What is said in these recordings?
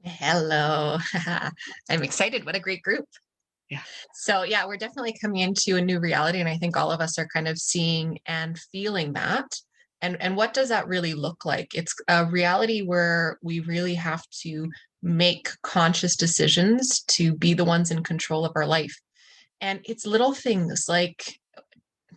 Hello. I'm excited. What a great group. Yeah. So, yeah, we're definitely coming into a new reality. And I think all of us are kind of seeing and feeling that. And what does that really look like? It's a reality where we really have to make conscious decisions to be the ones in control of our life. And it's little things like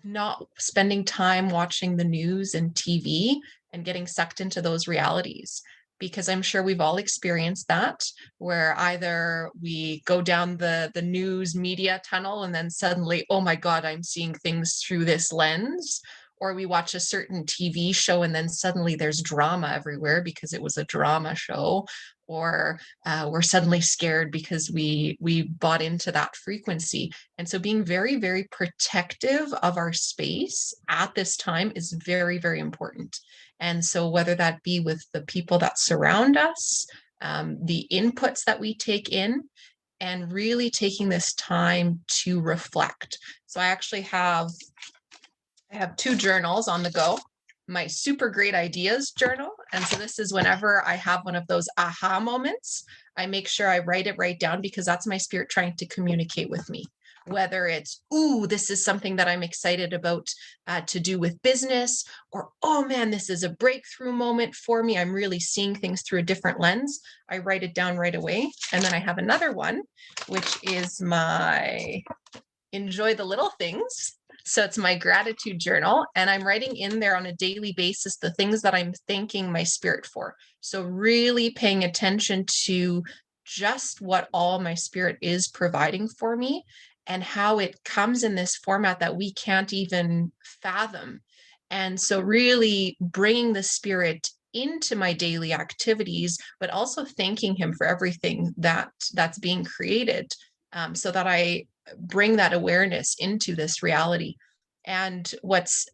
not spending time watching the news and TV and getting sucked into those realities. Because I'm sure we've all experienced that, where either we go down the news media tunnel and then suddenly, oh my God, I'm seeing things through this lens, or we watch a certain TV show and then suddenly there's drama everywhere because it was a drama show, or we're suddenly scared because we bought into that frequency. And so being very, very protective of our space at this time is very, very important. And so whether that be with the people that surround us, the inputs that we take in, and really taking this time to reflect. So I have two journals on the go. My super great ideas journal. And so this is whenever I have one of those aha moments, I make sure I write it right down because that's my spirit trying to communicate with me. Whether it's, ooh, this is something that I'm excited about to do with business, or, oh man, this is a breakthrough moment for me. I'm really seeing things through a different lens. I write it down right away. And then I have another one, which is my enjoy the little things. So it's my gratitude journal, and I'm writing in there on a daily basis the things that I'm thanking my spirit for. So really paying attention to just what all my spirit is providing for me and how it comes in this format that we can't even fathom. And so really bringing the spirit into my daily activities, but also thanking him for everything that's being created, so that I bring that awareness into this reality. And what's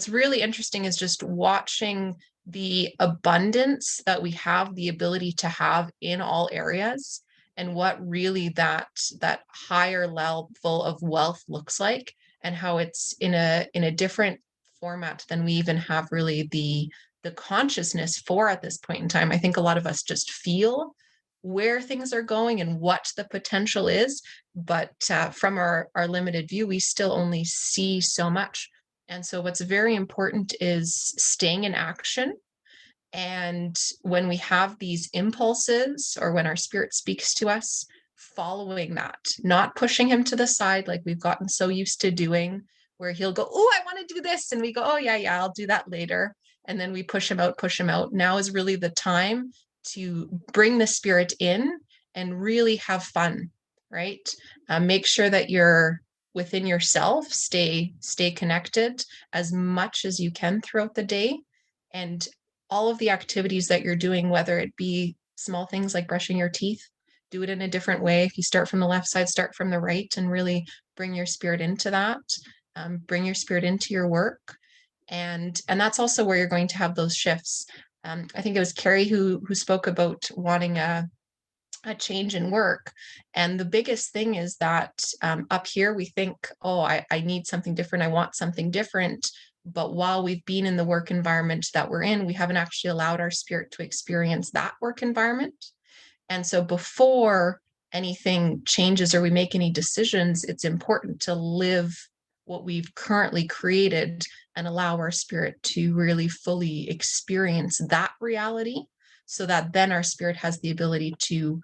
really interesting is just watching the abundance that we have the ability to have in all areas, and what really that higher level of wealth looks like, and how it's in a different format than we even have really the consciousness for at this point in time. I think a lot of us just feel where things are going and what the potential is, but from our limited view, we still only see so much. And so what's very important is staying in action. And when we have these impulses, or when our spirit speaks to us, following that, not pushing him to the side like we've gotten so used to doing, where he'll go, oh, I want to do this, and we go, oh yeah, yeah, I'll do that later, and then we push him out, push him out. Now is really the time to bring the spirit in and really have fun, right? Make sure that you're within yourself, stay connected as much as you can throughout the day. And all of the activities that you're doing, whether it be small things like brushing your teeth, do it in a different way. If you start from the left side, start from the right, and really bring your spirit into that. Bring your spirit into your work, and that's also where you're going to have those shifts. I think it was Carrie who spoke about wanting a change in work. And the biggest thing is that up here we think, oh, I need something different. I want something different. But while we've been in the work environment that we're in, we haven't actually allowed our spirit to experience that work environment. And so before anything changes or we make any decisions, it's important to live what we've currently created and allow our spirit to really fully experience that reality, so that then our spirit has the ability to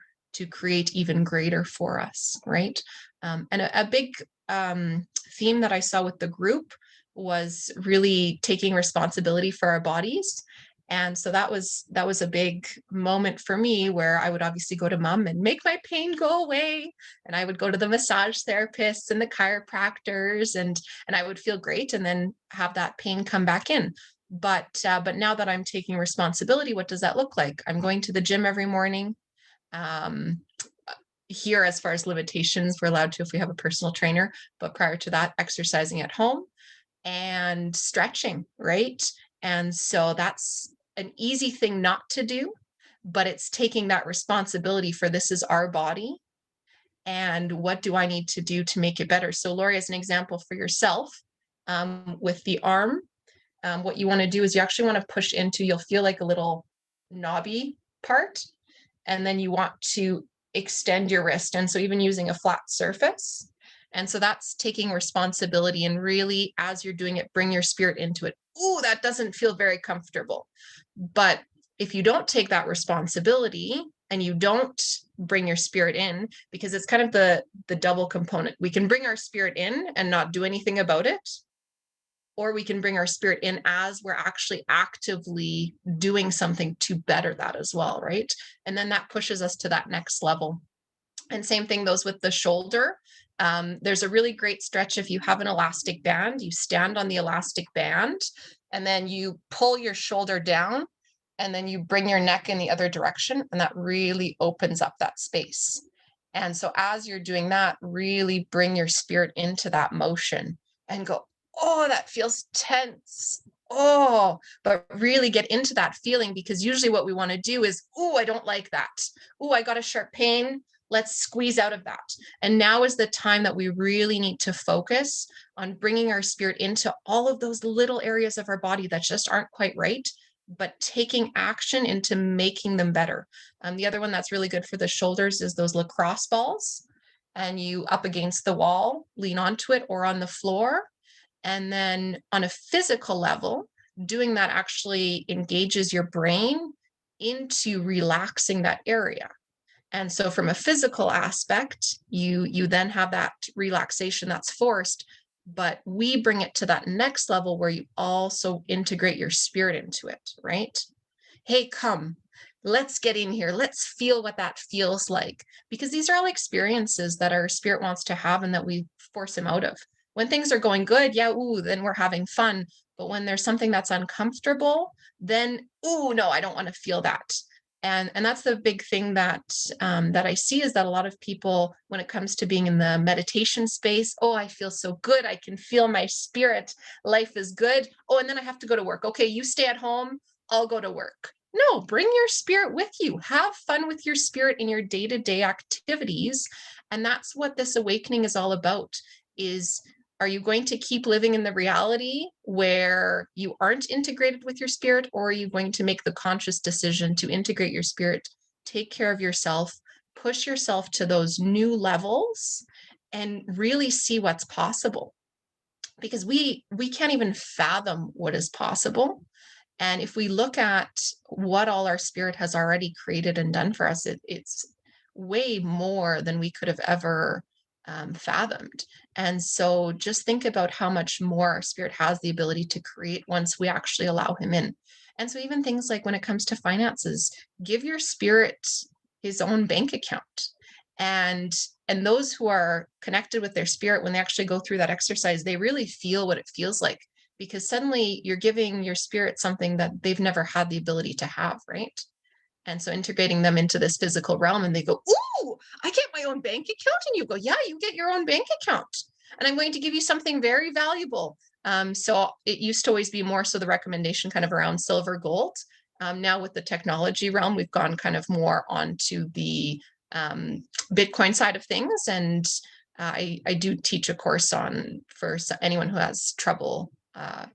create even greater for us, right? And a big theme that I saw with the group was really taking responsibility for our bodies. And so that was a big moment for me, where I would obviously go to mom and make my pain go away, and I would go to the massage therapists and the chiropractors, and I would feel great, and then have that pain come back in. But now that I'm taking responsibility, what does that look like? I'm going to the gym every morning. Um, Here, as far as limitations, we're allowed to if we have a personal trainer, but prior to that, exercising at home and stretching, right? And so that's an easy thing not to do, but it's taking that responsibility for, this is our body, and what do I need to do to make it better? So, Lori, as an example for yourself, with the arm, what you want to do is you actually want to push into, you'll feel like a little knobby part. and then you want to extend your wrist. And so even using a flat surface. And so that's taking responsibility, and really, as you're doing it, bring your spirit into it. Ooh, that doesn't feel very comfortable. But if you don't take that responsibility and you don't bring your spirit in, because it's kind of the double component. We can bring our spirit in and not do anything about it, or we can bring our spirit in as we're actually actively doing something to better that as well, right? And then that pushes us to that next level. And same thing goes with the shoulder. There's a really great stretch. If you have an elastic band, you stand on the elastic band and then you pull your shoulder down, and then you bring your neck in the other direction, and that really opens up that space. And so as you're doing that, really bring your spirit into that motion and go, oh, that feels tense. Oh, but really get into that feeling, because usually what we want to do is, oh, I don't like that. Oh, I got a sharp pain. Let's squeeze out of that. And now is the time that we really need to focus on bringing our spirit into all of those little areas of our body that just aren't quite right, but taking action into making them better. The other one that's really good for the shoulders is those lacrosse balls. And you up against the wall, lean onto it, or on the floor. And then on a physical level, doing that actually engages your brain into relaxing that area. And so from a physical aspect, you then have that relaxation that's forced, but we bring it to that next level where you also integrate your spirit into it, right? Hey, come, let's get in here. Let's feel what that feels like, because these are all experiences that our spirit wants to have and that we force him out of. When things are going good, yeah, ooh, then we're having fun. But when there's something that's uncomfortable, then, ooh, no, I don't want to feel that. And that's the big thing that that I see, is that a lot of people, when it comes to being in the meditation space, oh, I feel so good. I can feel my spirit. Life is good. Oh, and then I have to go to work. Okay, you stay at home. I'll go to work. No, bring your spirit with you. Have fun with your spirit in your day-to-day activities. And that's what this awakening is all about, is, are you going to keep living in the reality where you aren't integrated with your spirit, or are you going to make the conscious decision to integrate your spirit, take care of yourself, push yourself to those new levels, and really see what's possible? Because we can't even fathom what is possible. And if we look at what all our spirit has already created and done for us, it's way more than we could have ever fathomed. And so just think about how much more our spirit has the ability to create once we actually allow him in. And so even things like when it comes to finances, give your spirit his own bank account. And those who are connected with their spirit, when they actually go through that exercise, they really feel what it feels like, because suddenly you're giving your spirit something that they've never had the ability to have, right? And so integrating them into this physical realm, and they go, ooh, I get my own bank account. And you go, yeah, you get your own bank account. And I'm going to give you something very valuable. So it used to always be more so the recommendation kind of around silver, gold. Now with the technology realm, we've gone kind of more onto the Bitcoin side of things. And I do teach a course on, for anyone who has trouble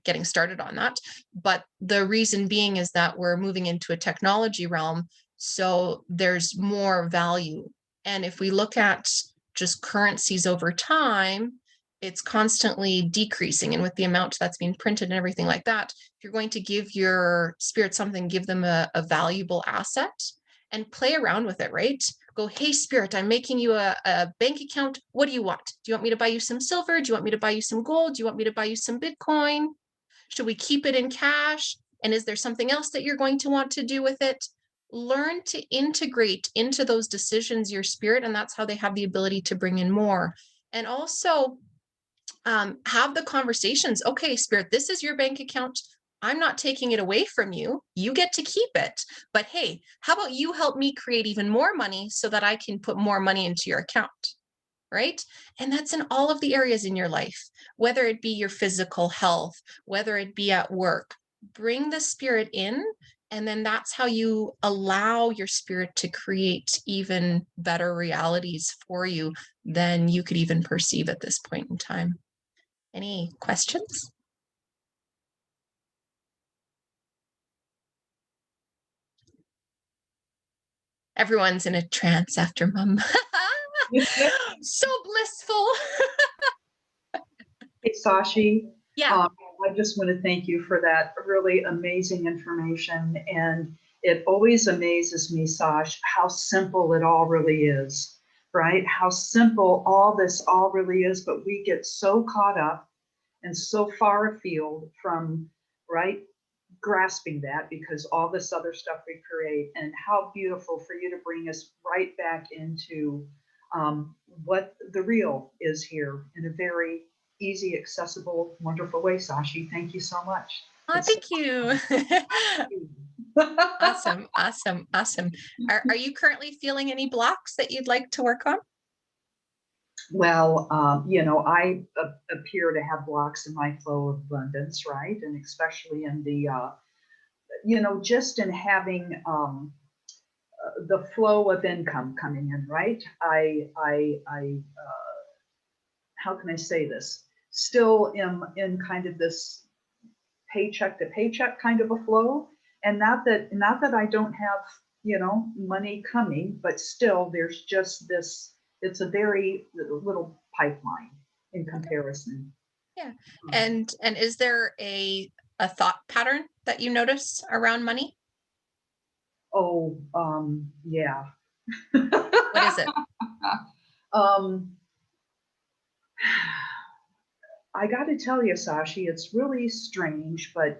getting started on that. But the reason being is that we're moving into a technology realm, so there's more value. And if we look at just currencies over time, it's constantly decreasing. And with the amount that's being printed and everything like that, if you're going to give your spirit something, give them a valuable asset and play around with it, right? Go, hey, spirit, I'm making you a bank account. What do you want? Do you want me to buy you some silver? Do you want me to buy you some gold? Do you want me to buy you some Bitcoin? Should we keep it in cash? And is there something else that you're going to want to do with it? Learn to integrate into those decisions your spirit, and that's how they have the ability to bring in more. And also have the conversations. Okay, spirit, this is your bank account. I'm not taking it away from you. You get to keep it. But hey, how about you help me create even more money so that I can put more money into your account? Right? And that's in all of the areas in your life, whether it be your physical health, whether it be at work. Bring the spirit in, and then that's how you allow your spirit to create even better realities for you than you could even perceive at this point in time. Any questions? Everyone's in a trance after mom. So blissful. Hey, Sashi. Yeah. I just want to thank you for that really amazing information. And it always amazes me, Sash, how simple it all really is, right? How simple all this all really is, but we get so caught up and so far afield from, right, grasping that because all this other stuff we create, and how beautiful for you to bring us right back into what the real is here in a very easy, accessible, wonderful way. Sashi, thank you so much. Oh, It's thank you. Awesome. Awesome. Awesome. Are you currently feeling any blocks that you'd like to work on? well, I appear to have blocks in my flow of abundance, right? And especially in the, just in having the flow of income coming in, right? How can I say this? Still am in kind of this paycheck to paycheck kind of a flow, and not that I don't have money coming, but still there's just this. It's a very little pipeline in comparison. Yeah. Um, And is there a thought pattern that you notice around money? yeah. What is it? um, I got to tell you, Sashi, it's really strange, but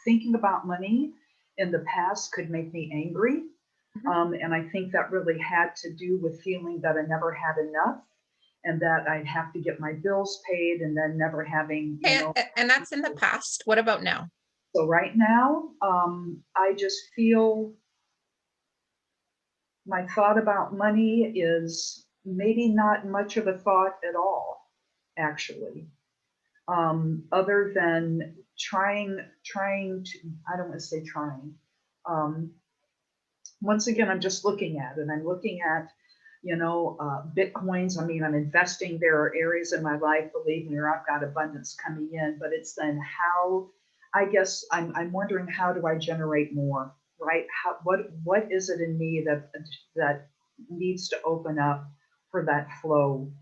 thinking about money in the past could make me angry. Mhm. And I think that really had to do with feeling that I never had enough and that I'd have to get my bills paid and then never having, And that's in the past. What about now? So right now, I just feel my thought about money is maybe not much of a thought at all, actually. Other than trying to, I don't want to say trying. Um, Once again, I'm just looking at it. I'm looking at, Bitcoins. I mean, I'm investing. There are areas in my life, believe me, where I've got abundance coming in, but it's then how, I guess I'm wondering, how do I generate more, right? What is it in me that needs to open up for that flow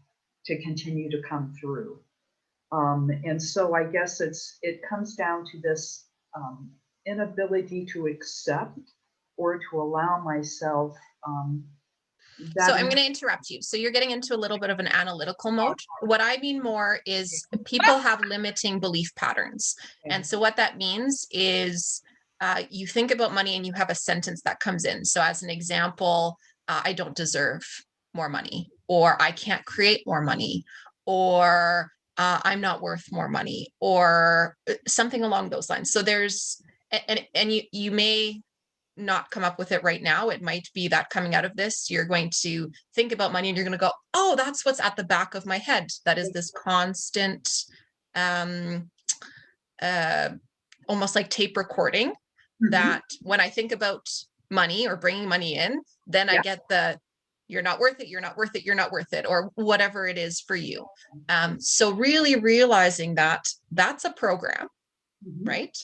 to continue to come through? And so I guess it comes down to this inability to accept or to allow myself So that. I'm going to interrupt you. So you're getting into a little bit of an analytical mode. What I mean more is people have limiting belief patterns. And so what that means is you think about money and you have a sentence that comes in. So as an example, I don't deserve more money, or I can't create more money, or I'm not worth more money, or something along those lines. So there's, and you may not come up with it right now. It might be that coming out of this, you're going to think about money and you're going to go, oh, that's what's at the back of my head. That is this constant, um, uh, almost like tape recording, that when I think about money or bringing money in, then I Yeah. get the, you're not worth it, you're not worth it, you're not worth it, or whatever it is for you. So really realizing that that's a program, right?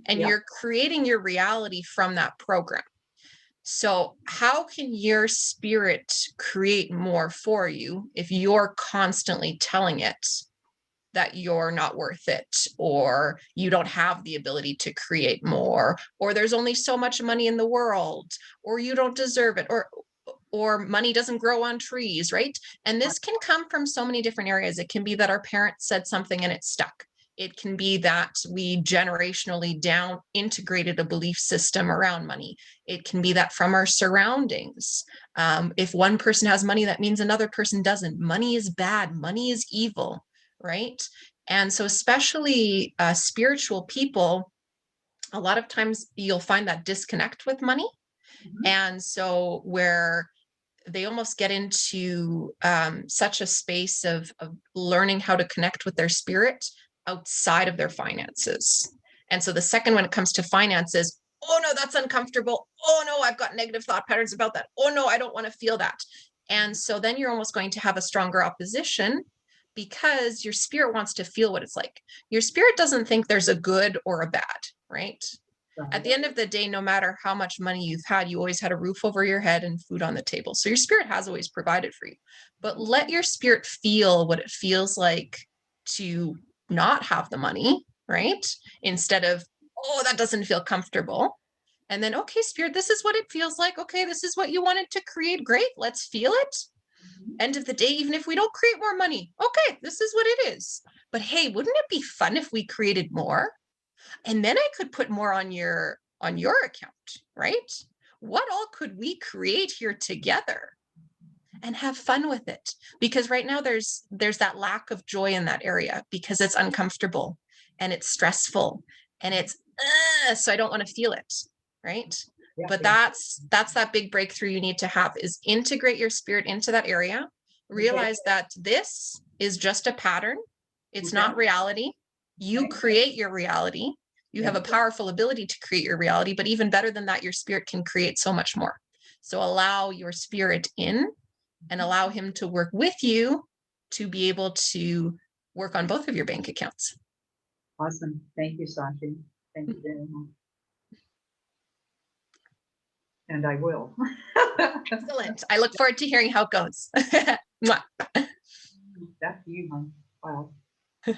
And Yeah. you're creating your reality from that program. So, how can your spirit create more for you if you're constantly telling it that you're not worth it, or you don't have the ability to create more, or there's only so much money in the world, or you don't deserve it, or money doesn't grow on trees, right? And this can come from so many different areas. It can be that our parents said something and it stuck. It can be that we generationally down integrated a belief system around money. It can be that from our surroundings. If one person has money, that means another person doesn't. Money is bad. Money is evil, right? And so, especially spiritual people, a lot of times you'll find that disconnect with money. And so, where they almost get into such a space of learning how to connect with their spirit outside of their finances. And so the second, when it comes to finances, oh no, that's uncomfortable. Oh no, I've got negative thought patterns about that. Oh no, I don't want to feel that. And so then you're almost going to have a stronger opposition because your spirit wants to feel what it's like. Your spirit doesn't think there's a good or a bad, right? At the end of the day, no matter how much money you've had, you always had a roof over your head and food on the table. So your spirit has always provided for you. But let your spirit feel what it feels like to not have the money, right? Instead of, oh, that doesn't feel comfortable. And then, okay, spirit, this is what it feels like. Okay, this is what you wanted to create. Great, let's feel it. End of the day, even if we don't create more money, okay, this is what it is. But hey, wouldn't it be fun if we created more? And then I could put more on your account, right? What all could we create here together and have fun with it? Because right now there's that lack of joy in that area because it's uncomfortable and it's stressful and it's so I don't want to feel it, right? Yeah, But yeah. that's that big breakthrough you need to have is integrate your spirit into that area. Realize that this is just a pattern. It's not reality. You create your reality. You have a powerful ability to create your reality, but even better than that, your spirit can create so much more. So allow your spirit in and allow him to work with you to be able to work on both of your bank accounts. Awesome. Thank you, Sashi. Thank you very much. And I will. Excellent. I look forward to hearing how it goes. Mwah. That's you, hon. Wow. Hey,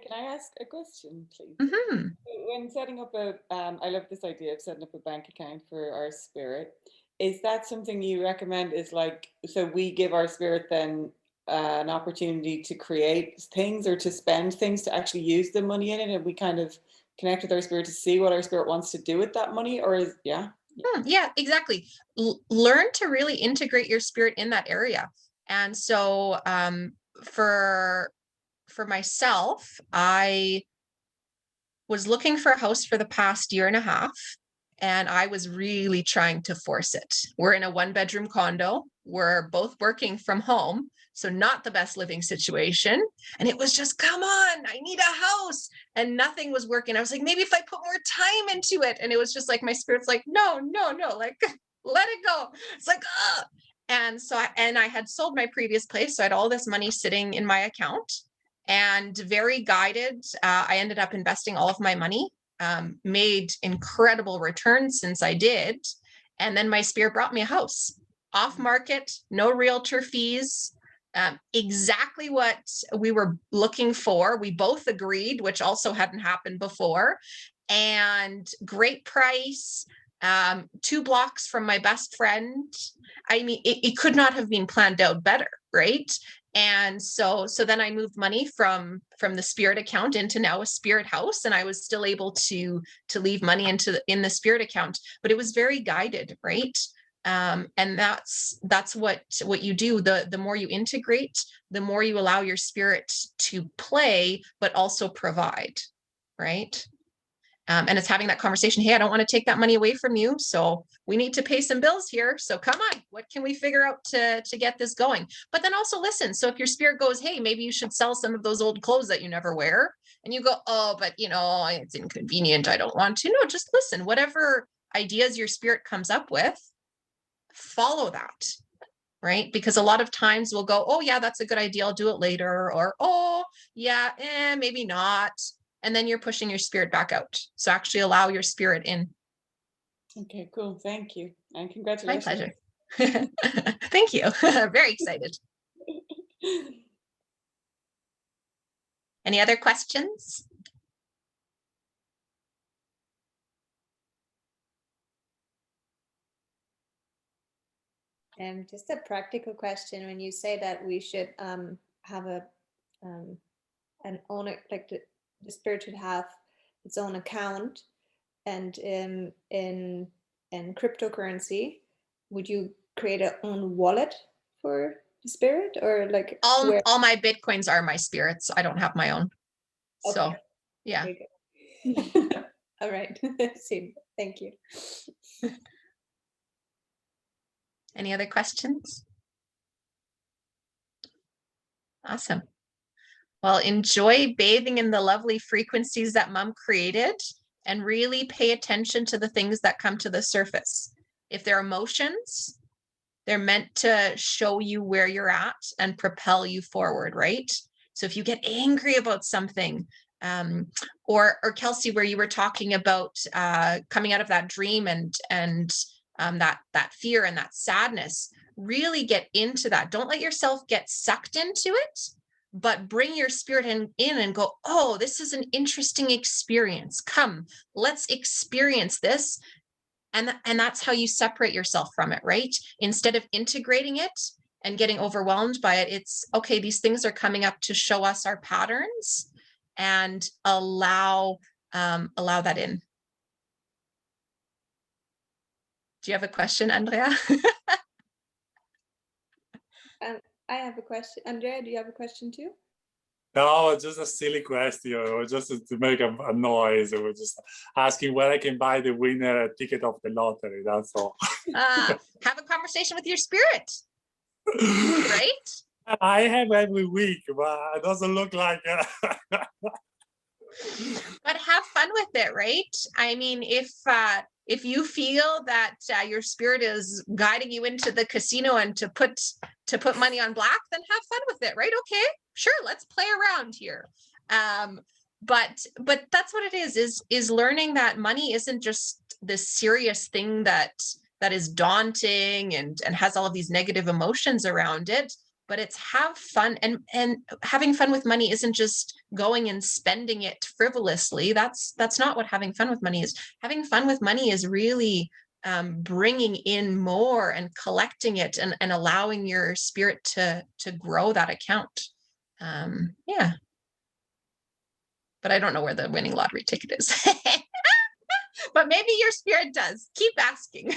can I ask a question, please? Mhm. When setting up I love this idea of setting up a bank account for our spirit. Is that something you recommend is like, so we give our spirit then an opportunity to create things or to spend things to actually use the money in it, and we kind of connect with our spirit to see what our spirit wants to do with that money? Or is, yeah. Yeah, exactly. Learn to really integrate your spirit in that area. And so for myself, I was looking for a house for the past year and a half, and I was really trying to force it. We're in a 1-bedroom condo. We're both working from home, so not the best living situation. And it was just, come on, I need a house. And nothing was working. I was like, maybe if I put more time into it. And it was just like, my spirit's like, no, like, let it go. It's like, ugh. And so I had sold my previous place. So I had all this money sitting in my account. And very guided, I ended up investing all of my money, made incredible returns since I did. And then my spirit brought me a house off market, no realtor fees, exactly what we were looking for. We both agreed, which also hadn't happened before, and great price, 2 blocks from my best friend. I mean, it could not have been planned out better, right? And so then I moved money from the spirit account into now a spirit house, and I was still able to leave money in the spirit account, but it was very guided, right? And that's what you do. The more you integrate, the more you allow your spirit to play, but also provide, right? And it's having that conversation. Hey, I don't want to take that money away from you. So we need to pay some bills here. So come on, what can we figure out to get this going? But then also listen. So if your spirit goes, hey, maybe you should sell some of those old clothes that you never wear. And you go, oh, but it's inconvenient. I don't want to. No, just listen. Whatever ideas your spirit comes up with, follow that. Right? Because a lot of times we'll go, oh yeah, that's a good idea. I'll do it later. Or, oh yeah, maybe not. And then you're pushing your spirit back out. So actually allow your spirit in. Okay, cool. Thank you. And congratulations. My pleasure. Thank you. Very excited. Any other questions? Just a practical question. When you say that we should have an owner, like the spirit should have its own account, and in cryptocurrency, would you create a own wallet for the spirit, or like all my Bitcoins are my spirits. I don't have my own. So Okay. yeah. All right. See, thank you. Any other questions? Awesome. Well, enjoy bathing in the lovely frequencies that Mom created, and really pay attention to the things that come to the surface. If they're emotions, they're meant to show you where you're at and propel you forward, right? So if you get angry about something, Or Kelsey, where you were talking about coming out of that dream and that fear and that sadness, really get into that. Don't let yourself get sucked into it, but bring your spirit in and go, oh, this is an interesting experience. Come, let's experience this. And that's how you separate yourself from it, right? Instead of integrating it and getting overwhelmed by it, it's okay, these things are coming up to show us our patterns, and allow that in. Do you have a question, Andrea? I have a question. Andrea, do you have a question too? No, just a silly question, or just to make a noise. We're just asking where I can buy the winner ticket of the lottery. That's all. Have a conversation with your spirit, right? I have every week, but it doesn't look like it. But have fun with it, right? I mean, if you feel that your spirit is guiding you into the casino and to put money on black, then have fun with it, right? Okay, sure, let's play around here. But that's what it is learning that money isn't just this serious thing that is daunting and has all of these negative emotions around it. But it's have fun, and having fun with money isn't just going and spending it frivolously. That's not what having fun with money is. Having fun with money is really bringing in more and collecting it and allowing your spirit to grow that account. Yeah. But I don't know where the winning lottery ticket is. But maybe your spirit does. Keep asking.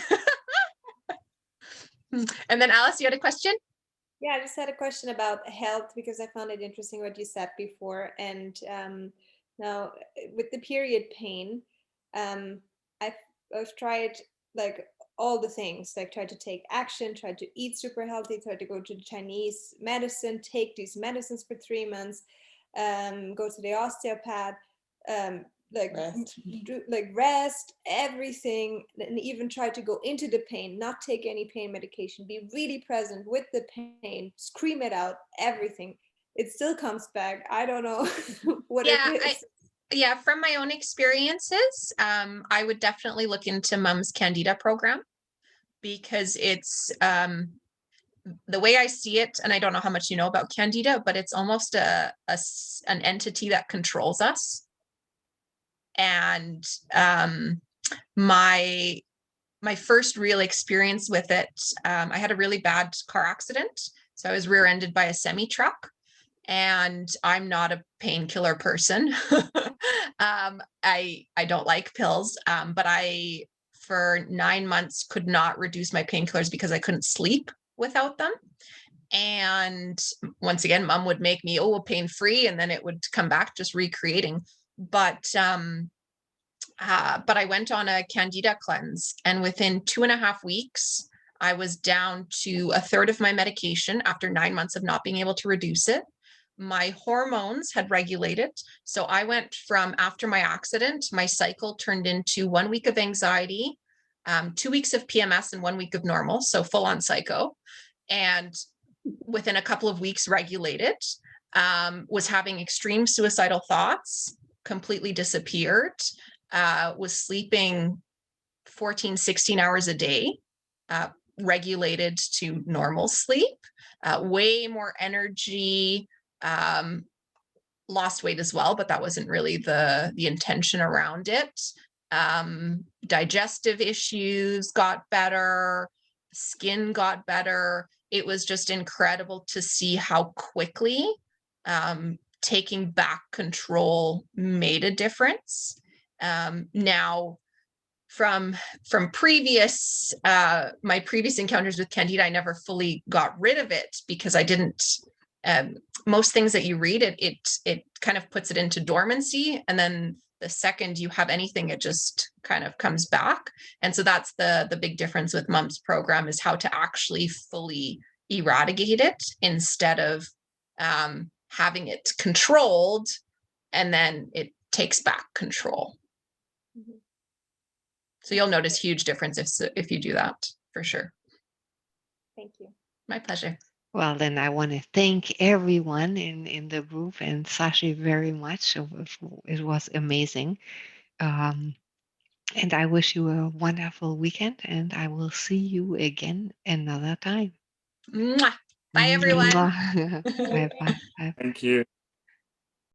And then Alice, you had a question? Yeah, I just had a question about health, because I found it interesting what you said before. And now with the period pain, I've tried like all the things, like tried to take action, tried to eat super healthy, tried to go to the Chinese medicine, take these medicines for 3 months, go to the osteopath, rest, everything, and even try to go into the pain, not take any pain medication, be really present with the pain, scream it out, everything. It still comes back. I don't know what it is. From my own experiences, I would definitely look into Mom's Candida program, because it's the way I see it, and I don't know how much you know about Candida, but it's almost an entity that controls us. And my first real experience with it, I had a really bad car accident. So I was rear-ended by a semi-truck, and I'm not a painkiller person. I don't like pills, but I, for 9 months, could not reduce my painkillers because I couldn't sleep without them. And once again, Mom would make me, pain-free, and then it would come back, just recreating. But I went on a Candida cleanse, and within 2.5 weeks, I was down to 1/3 of my medication after 9 months of not being able to reduce it. My hormones had regulated. So I went from, after my accident, my cycle turned into 1 week of anxiety, 2 weeks of PMS, and 1 week of normal. So full on psycho. And within a couple of weeks, regulated, was having extreme suicidal thoughts, completely disappeared, was sleeping 14, 16 hours a day, regulated to normal sleep, way more energy, lost weight as well, but that wasn't really the intention around it. Digestive issues got better, skin got better. It was just incredible to see how quickly taking back control made a difference. Now, from previous my previous encounters with Candida, I never fully got rid of it, because I didn't. Most things that you read, it kind of puts it into dormancy, and then the second you have anything, it just kind of comes back. And so that's the big difference with Mom's program, is how to actually fully eradicate it, instead of having it controlled and then it takes back control. Mm-hmm. So you'll notice huge difference if you do that, for sure. Thank you. My pleasure. Well, then I want to thank everyone in the group and Sashi very much. It was amazing. And I wish you a wonderful weekend, and I will see you again another time. Mwah. Bye, everyone. Bye bye. Thank you.